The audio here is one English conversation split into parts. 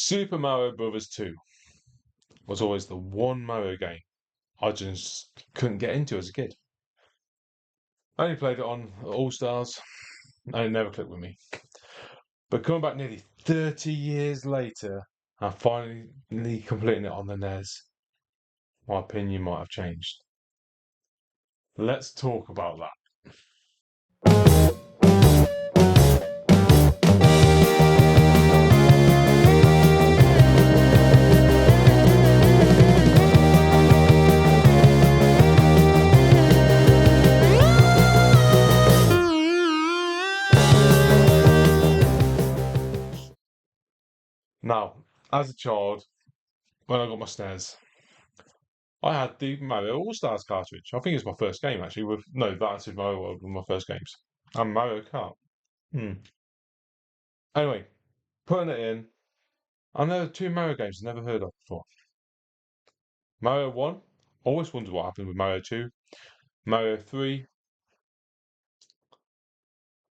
Super Mario Brothers 2 was always the one Mario game I just couldn't get into as a kid. I only played it on All Stars, and it never clicked with me. But coming back nearly 30 years later, and finally completing it on the NES, my opinion might have changed. Let's talk about that. Now, as a child, when I got my SNES, I had the Mario All Stars cartridge. I think it was my first game actually. That Super Mario World were my first games, and Mario Kart. Anyway, putting it in, and there were two Mario games I never heard of before. Mario 1, always wondered what happened with Mario 2. Mario 3,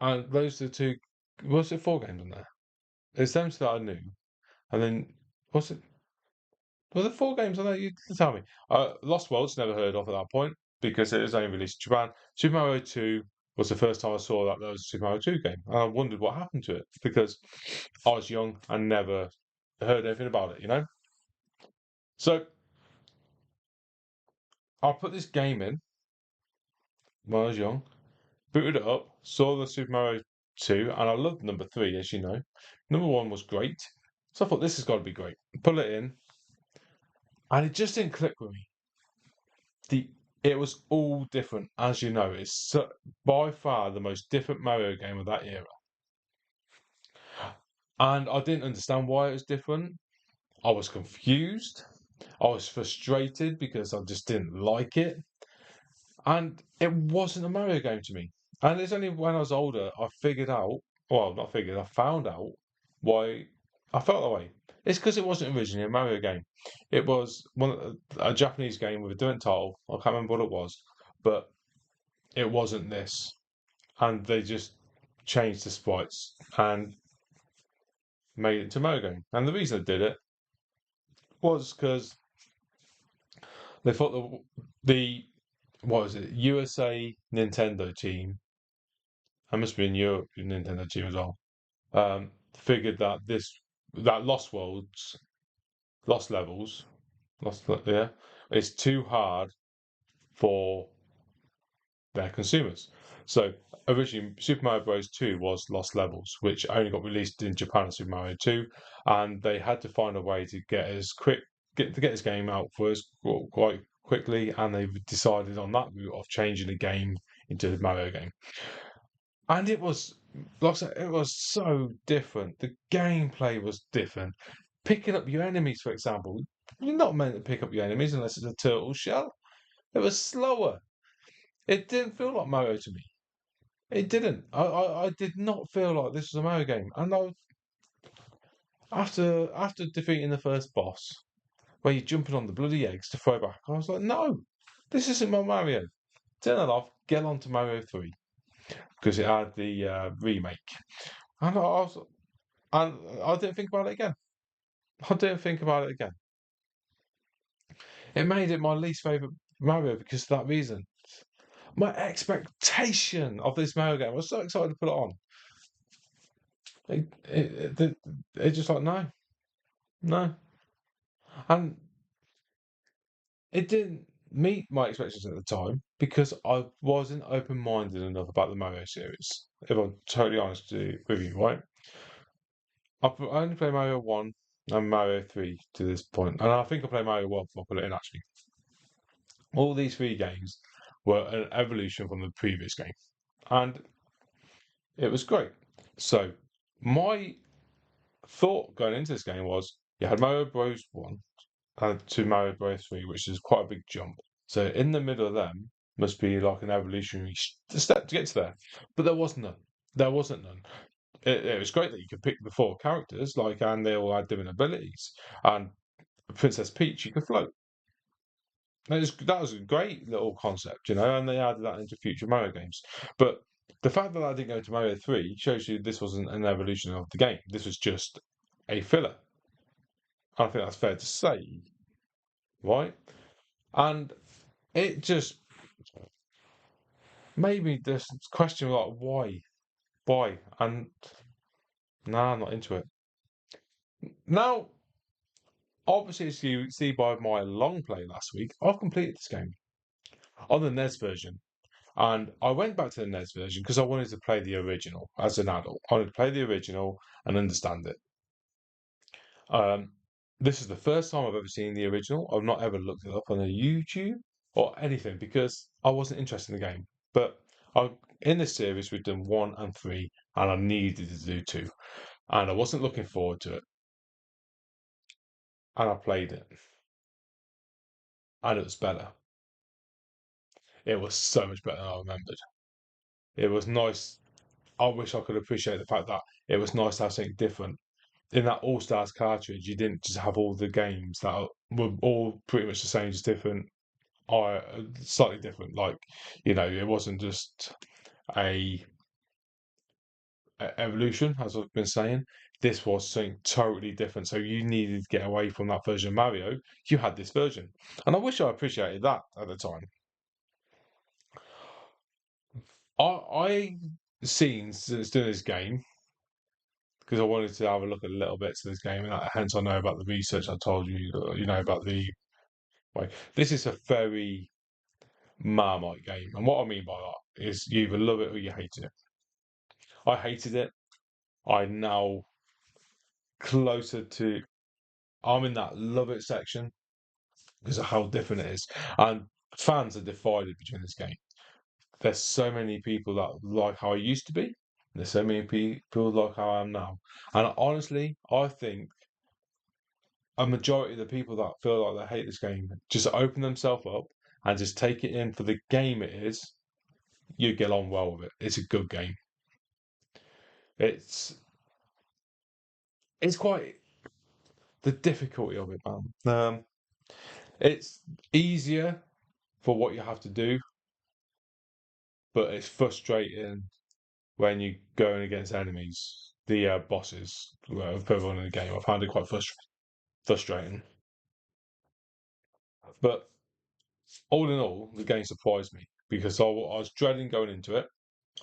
and those are the two. Was it 4 games on there? It's them two that I knew. And then, was it? Were there 4 games on there? You can tell me. Lost Worlds, never heard of at that point because it was only released in Japan. Super Mario 2 was the first time I saw that there was a Super Mario 2 game. And I wondered what happened to it because I was young and never heard anything about it. So I put this game in when I was young, booted it up, saw the Super Mario 2, and I loved number 3, as you know. Number 1 was great. So I thought this has got to be great. Put it in, and it just didn't click with me. It was all different, as you know. It's by far the most different Mario game of that era. And I didn't understand why it was different. I was confused. I was frustrated because I just didn't like it. And it wasn't a Mario game to me. And it's only when I was older I I found out why I felt that way. It's because it wasn't originally a Mario game. It was a Japanese game with a different title. I can't remember what it was, but it wasn't this. And they just changed the sprites and made it to Mario game. And the reason they did it was because they thought the what was it, USA Nintendo team, I must be in Europe Nintendo team as well, figured that Lost Levels, yeah, is too hard for their consumers. So originally, Super Mario Bros. 2 was Lost Levels, which only got released in Japan as Super Mario 2, and they had to find a way to get this game out for us quite quickly, and they decided on that route of changing the game into the Mario game. And it was, like I said, it was so different. The gameplay was different. Picking up your enemies, for example, you're not meant to pick up your enemies unless it's a turtle shell. It was slower. It didn't feel like Mario to me. It didn't. I did not feel like this was a Mario game. And after defeating the first boss, where you're jumping on the bloody eggs to throw back, I was like, no, this isn't my Mario. Turn that off. Get on to Mario 3 because it had the remake. And I didn't think about it again. I didn't think about it again. It made it my least favorite Mario because of that reason. My expectation of this Mario game, I was so excited to put it on. It just like no, and it didn't meet my expectations at the time because I wasn't open-minded enough about the Mario series. If I'm totally honest with you, right? I only played Mario 1 and Mario 3 to this point, and I think I played Mario World before I put it in actually. All these 3 games were an evolution from the previous game, and it was great. So my thought going into this game was you had Mario Bros. 1 to Mario Bros. 3, which is quite a big jump. So in the middle of them must be like an evolutionary step to get to there. But there wasn't none. There wasn't none. It was great that you could pick the 4 characters, and they all had different abilities. And Princess Peach, you could float. That was a great little concept, and they added that into future Mario games. But the fact that I didn't go to Mario 3 shows you this wasn't an evolution of the game. This was just a filler. I think that's fair to say, right? And it just made me this question like, why? And nah, I'm not into it. Now, obviously, as you see by my long play last week, I've completed this game on the NES version. And I went back to the NES version because I wanted to play the original as an adult. I wanted to play the original and understand it. Um, this is the first time I've ever seen the original. I've not ever looked it up on a YouTube or anything because I wasn't interested in the game. But in this series, we've done one and three, and I needed to do two. And I wasn't looking forward to it. And I played it, and it was better. It was so much better than I remembered. It was nice. I wish I could appreciate the fact that it was nice to have something different. In that All Stars cartridge, you didn't just have all the games that were all pretty much the same, just different, or slightly different. Like, it wasn't just a, a evolution, as I've been saying. This was something totally different. So you needed to get away from that version of Mario. You had this version, and I wish I appreciated that at the time. I seen since doing this game because I wanted to have a look at a little bit to this game, and hence I know about the research I told you. About the way. This is a very Marmite game, and what I mean by that is you either love it or you hate it. I hated it. I'm now closer to. I'm in that love it section because of how different it is, and fans are divided between this game. There's so many people that like how I used to be. And there's so many people like how I am now, and honestly, I think a majority of the people that feel like they hate this game just open themselves up and just take it in for the game it is. You get on well with it. It's a good game. It's it's quite the difficulty of it, man. It's easier for what you have to do, but it's frustrating when you're going against enemies, the bosses of everyone in the game. I found it quite frustrating. But all in all, the game surprised me because I was dreading going into it.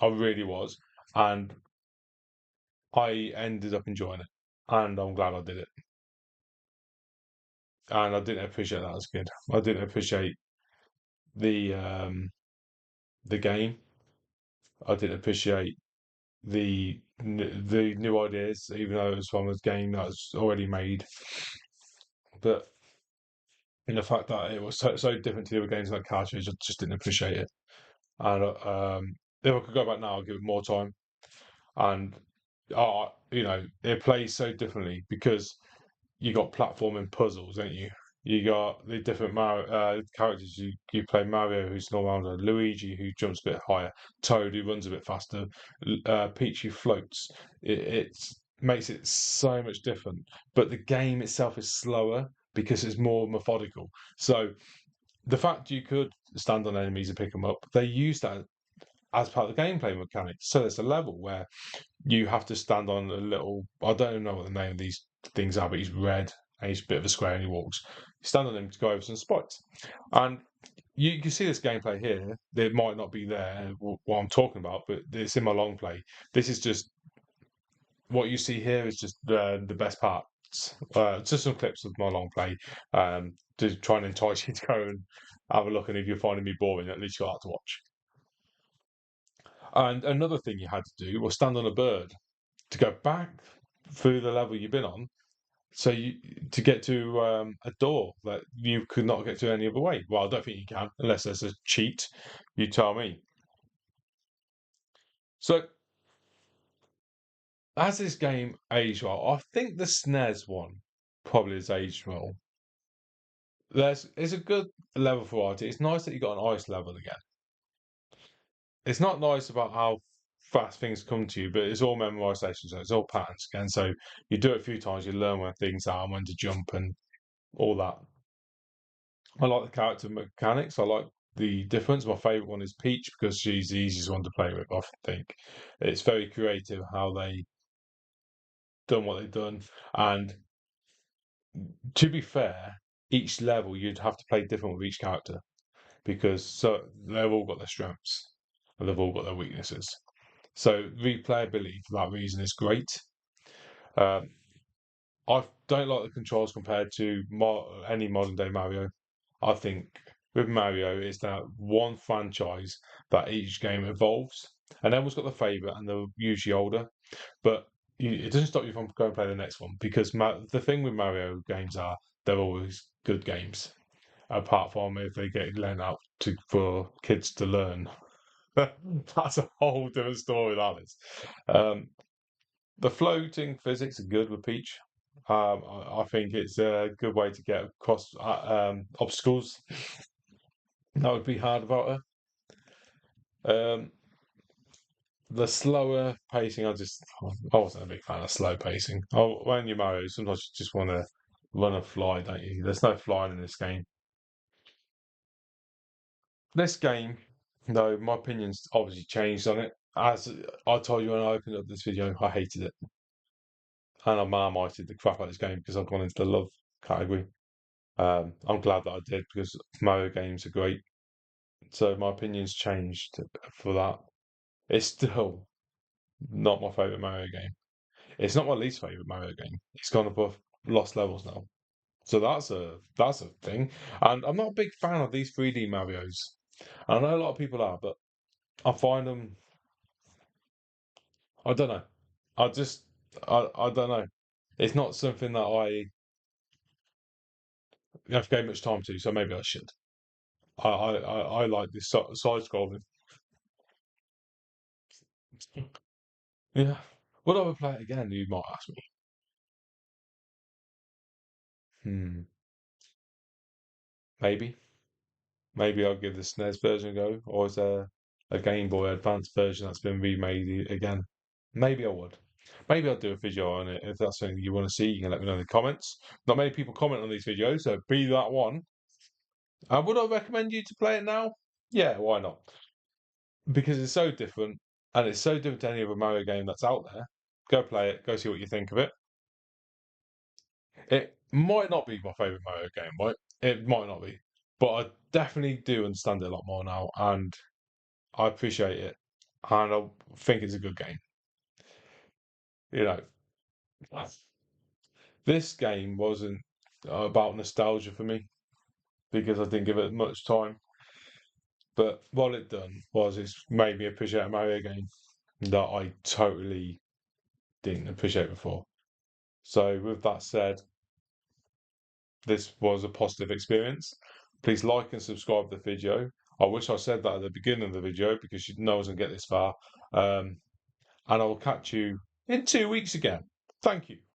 I really was, and I ended up enjoying it, and I'm glad I did it. And I didn't appreciate that as a kid. I didn't appreciate the um, the game. I didn't appreciate the new ideas, even though it was from a game that was already made. But in the fact that it was so different to the other games in that cartridge, I just didn't appreciate it. And if I could go back now, I'd give it more time. And it plays so differently because you got platforming puzzles, don't you? You got the different Mario characters. You play Mario, who's no longer Luigi, who jumps a bit higher, Toad, who runs a bit faster, Peach, who floats. It makes it so much different. But the game itself is slower because it's more methodical. So the fact you could stand on enemies and pick them up, they use that as part of the gameplay mechanics. So there's a level where you have to stand on a little. I don't know what the name of these things are, but he's red and he's a bit of a square and he walks. You stand on him to go over some spikes, and you can see this gameplay here. It might not be there what I'm talking about, but it's in my long play. This is just what you see here is just the best parts. Just some clips of my long play to try and entice you to go and have a look. And if you're finding me boring, at least you'll have to watch. And another thing you had to do was stand on a bird to go back through the level you've been on. So you to get to a door that you could not get to any other way. Well, I don't think you can unless there's a cheat. You tell me. So as this game aged well, I think the SNES one probably has aged well. It's a good level variety. It's nice that you got an ice level again. It's not nice about how fast things come to you, but it's all memorization, so it's all patterns again. So you do it a few times, you learn where things are and when to jump and all that. I like the character mechanics. I like the difference. My favourite one is Peach because she's the easiest one to play with, I think. It's very creative how they done what they've done. And to be fair, each level you'd have to play different with each character because they've all got their strengths and they've all got their weaknesses. So replayability for that reason is great. Um, I don't like the controls compared to any modern day Mario. I think with Mario, it's that one franchise that each game evolves, and everyone's got the favourite, and they're usually older. But it doesn't stop you from going and play the next one because the thing with Mario games are they're always good games. Apart from if they get lent out for kids to learn, that's a whole different story. That is. Um, the floating physics are good with Peach. I think it's a good way to get across obstacles that would be hard about her. The slower pacing, I wasn't a big fan of slow pacing. Oh, when you're Mario, sometimes you just want to run and fly, don't you? There's no flying in this game. This game, though, my opinion's obviously changed on it. As I told you when I opened up this video, I hated it. And I marmited the crap out of this game because I've gone into the love category. I'm glad that I did because Mario games are great. So my opinion's changed for that. It's still not my favourite Mario game. It's not my least favourite Mario game. It's gone above Lost Levels now. So that's a thing. And I'm not a big fan of these 3D Marios. I know a lot of people are, but I find them I don't know. I just I don't know. It's not something that I have gave much time to, so maybe I should. I like this side scrolling. Yeah. Would I ever play it again? You might ask me. Hmm. Maybe. Maybe I'll give the SNES version a go, or is there a Game Boy Advance version that's been remade again? Maybe I would. Maybe I'll do a video on it. If that's something you want to see, you can let me know in the comments. Not many people comment on these videos, so be that one. Would I recommend you to play it now? Yeah, why not? Because it's so different, and it's so different to any other Mario game that's out there. Go play it. Go see what you think of it. It might not be my favorite Mario game, right? It might not be, but I definitely do understand it a lot more now, and I appreciate it, and I think it's a good game. You know, this game wasn't about nostalgia for me because I didn't give it much time. But what it done was it's made me appreciate a Mario game that I totally didn't appreciate before. So with that said, this was a positive experience. Please like and subscribe to the video. I wish I said that at the beginning of the video because no one's gonna get this far. And I will catch you in 2 weeks again. Thank you.